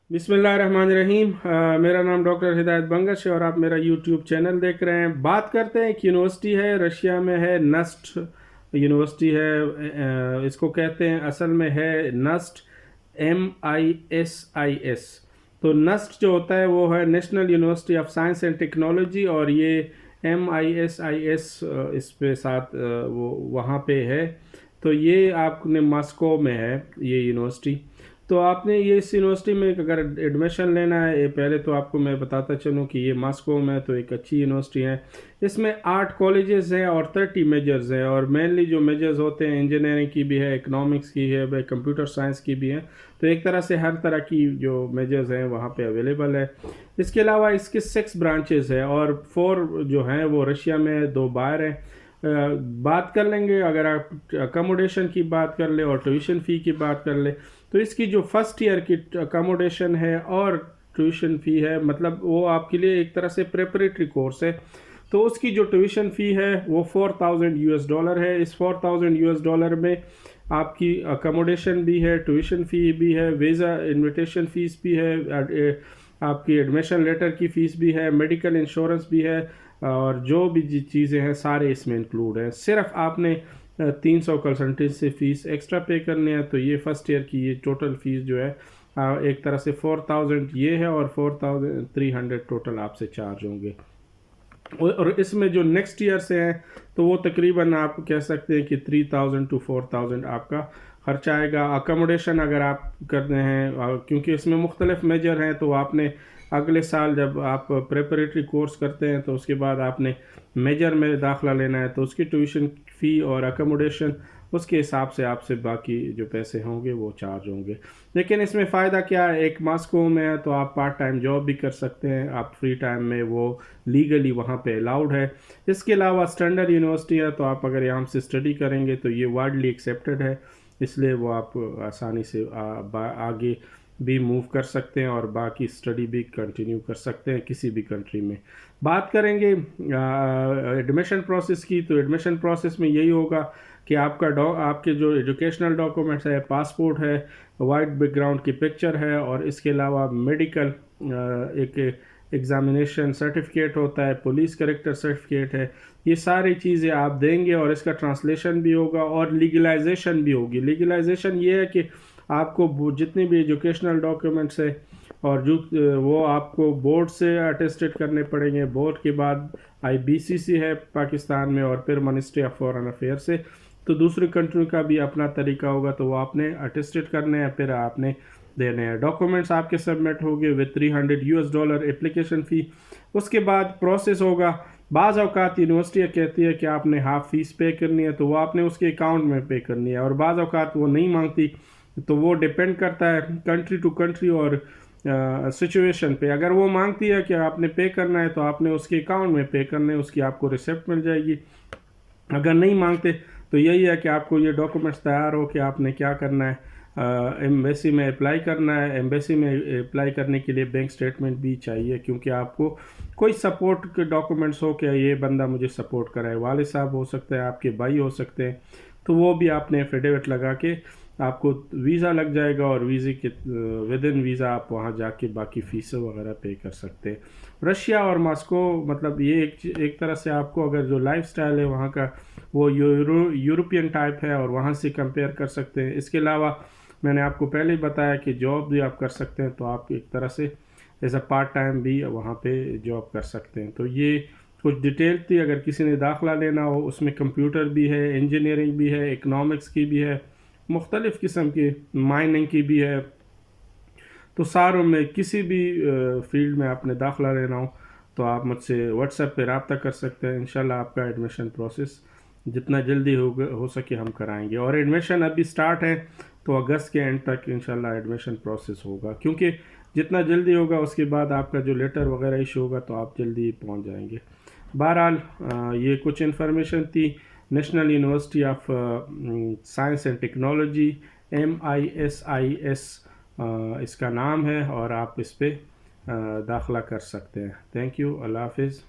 बिस्मिल्लाहिर्रहमानिर्रहीम। मेरा नाम डॉक्टर हिदायत बंगश है और आप मेरा यूट्यूब चैनल देख रहे हैं। बात करते हैं एक यूनिवर्सिटी है, रशिया में है, नस्ट यूनिवर्सिटी है। इसको कहते हैं, असल में है नस्ट, MISIS। तो नस्ट जो होता है वो है national university of science and technology, और ये MISIS इस पे साथ वो वहाँ पे है। तो ये आपने मॉस्को में है ये यूनिवर्सिटी। तो आपने ये इस यूनिवर्सिटी में अगर एडमिशन लेना है, ये पहले तो आपको मैं बताता चलूँ कि ये मॉस्को में तो एक अच्छी यूनिवर्सिटी है। इसमें 8 कॉलेजेस हैं और 30 मेजर्स हैं, और मेनली जो मेजर्स होते हैं इंजीनियरिंग की भी है, इकोनॉमिक्स की है, कंप्यूटर साइंस की भी है। तो एक तरह से हर तरह की जो मेजर्स हैं वहाँ पे अवेलेबल है। इसके अलावा इसके 6 ब्रांचेस है और 4 जो हैं वो रशिया में, 2 बाहर हैं। बात कर लेंगे, अगर आप अकोमोडेशन की बात कर ले और ट्यूशन फ़ी की बात कर ले, तो इसकी जो फर्स्ट ईयर की अकोमोडेशन है और ट्यूशन फ़ी है, मतलब वो आपके लिए एक तरह से प्रेपरेटरी कोर्स है। तो उसकी जो ट्यूशन फ़ी है वो $4000 है। इस $4000 में आपकी अकोमोडेशन भी है, ट्यूशन फ़ी भी है, वीज़ा इनविटेशन फ़ीस भी है, आपकी एडमिशन लेटर की फ़ीस भी है, मेडिकल इंश्योरेंस भी है, और जो भी चीज़ें हैं सारे इसमें इंक्लूड हैं। सिर्फ आपने 300 कंसल्टेंसी फ़ीस एक्स्ट्रा पे करनी है। तो ये फर्स्ट ईयर की ये टोटल फ़ीस जो है एक तरह से 4000 ये है, और 4300 टोटल आपसे चार्ज होंगे। और इसमें जो नेक्स्ट ईयर से हैं तो वो तकरीबन आप कह सकते हैं कि 3000 to 4000 आपका खर्चा आएगा। अकोमोडेशन अगर आप करते हैं, क्योंकि इसमें मुख्तलिफ मेजर हैं, तो आपने अगले साल जब आप प्रेपरेटरी कोर्स करते हैं तो उसके बाद आपने मेजर में दाखिला लेना है, तो उसकी ट्यूशन फ़ी और अकोमोडेशन उसके हिसाब से आपसे बाकी जो पैसे होंगे वो चार्ज होंगे। लेकिन इसमें फ़ायदा क्या है, एक मॉस्को में है तो आप पार्ट टाइम जॉब भी कर सकते हैं, आप फ्री टाइम में वो लीगली वहाँ पे अलाउड है। इसके अलावा स्टैंडर्ड यूनिवर्सिटी है, तो आप अगर यहाँ से स्टडी करेंगे तो ये वाइडली एक्सेप्टेड है, इसलिए वो आप आसानी से आगे भी मूव कर सकते हैं और बाकी स्टडी भी कंटिन्यू कर सकते हैं किसी भी कंट्री में। बात करेंगे एडमिशन प्रोसेस की, तो एडमिशन प्रोसेस में यही होगा कि आपके जो एजुकेशनल डॉक्यूमेंट्स है, पासपोर्ट है, वाइट बैकग्राउंड की पिक्चर है, और इसके अलावा मेडिकल एक एग्ज़ामिनेशन सर्टिफिकेट होता है, पुलिस कैरेक्टर सर्टिफिकेट है, ये सारी चीज़ें आप देंगे और इसका ट्रांसलेशन भी होगा और लीगलाइजेशन भी होगी। लीगलाइजेशन ये है कि आपको जितने भी एजुकेशनल डॉक्यूमेंट्स है और जो वो आपको बोर्ड से अटेस्टेड करने पड़ेंगे। बोर्ड के बाद IBCC है पाकिस्तान में, और फिर मिनिस्ट्री ऑफ फॉरेन अफेयर से। तो दूसरी कंट्री का भी अपना तरीका होगा, तो वो आपने अटेस्टेड करने हैं, फिर आपने देने हैं। डॉक्यूमेंट्स आपके सबमिट होंगे विद $300 एप्लीकेशन फ़ी। उसके बाद प्रोसेस होगा। बाज़ औक़ात यूनिवर्सिटी कहती है कि आपने हाफ़ फ़ीस पे करनी है, तो वो आपने उसके अकाउंट में पे करनी है, और बाज़ औक़ात वो नहीं मांगती। तो वो डिपेंड करता है कंट्री टू कंट्री और सिचुएशन पे। अगर वो मांगती है कि आपने पे करना है तो आपने उसके अकाउंट में पे करना है, उसकी आपको रिसिप्ट मिल जाएगी। अगर नहीं मांगते तो यही है कि आपको ये डॉक्यूमेंट्स तैयार हो कि आपने क्या करना है, एम्बेसी में अप्लाई करना है। एम्बेसी में अप्लाई करने के लिए बैंक स्टेटमेंट भी चाहिए, क्योंकि आपको कोई सपोर्ट के डॉक्यूमेंट्स हो कि ये बंदा मुझे सपोर्ट कराए, वाले साहब हो सकते हैं, आपके भाई हो सकते हैं, तो वो भी आपने एफिडेविट लगा के आपको वीज़ा लग जाएगा, और वीज़े के विद इन वीज़ा आप वहाँ जाके बाकी फ़ीसें वगैरह पे कर सकते हैं। रशिया और मॉस्को, मतलब ये एक तरह से आपको अगर जो लाइफ स्टाइल है वहाँ का वो यूरोपियन टाइप है, और वहाँ से कंपेयर कर सकते हैं। इसके अलावा मैंने आपको पहले ही बताया कि जॉब भी आप कर सकते हैं, तो आप एक तरह से एज अ पार्ट टाइम भी वहाँ पे जॉब कर सकते हैं। तो ये कुछ डिटेल थी। अगर किसी ने दाखिला लेना हो, उसमें कंप्यूटर भी है, इंजीनियरिंग भी है, इकनॉमिक्स की भी है, मुख्तलिफ़ किस्म की माइनिंग की भी है। तो सारों में किसी भी फील्ड में आपने दाखिला लेना हो तो आप मुझसे व्हाट्सएप पे रब्ता कर सकते हैं। इंशाल्लाह आपका एडमिशन प्रोसेस जितना जल्दी हो सके हम कराएंगे। और एडमिशन अभी स्टार्ट है, तो अगस्त के एंड तक इंशाल्लाह एडमिशन प्रोसेस होगा, क्योंकि जितना जल्दी होगा उसके बाद आपका जो लेटर वगैरह इशू होगा तो आप जल्दी पहुंच जाएंगे। बहरहाल ये कुछ इन्फॉर्मेशन थी। National university of science and technology, MISIS इसका नाम है, और आप इस पर दाखिला कर सकते हैं। Thank you. अल्लाह हाफिज़।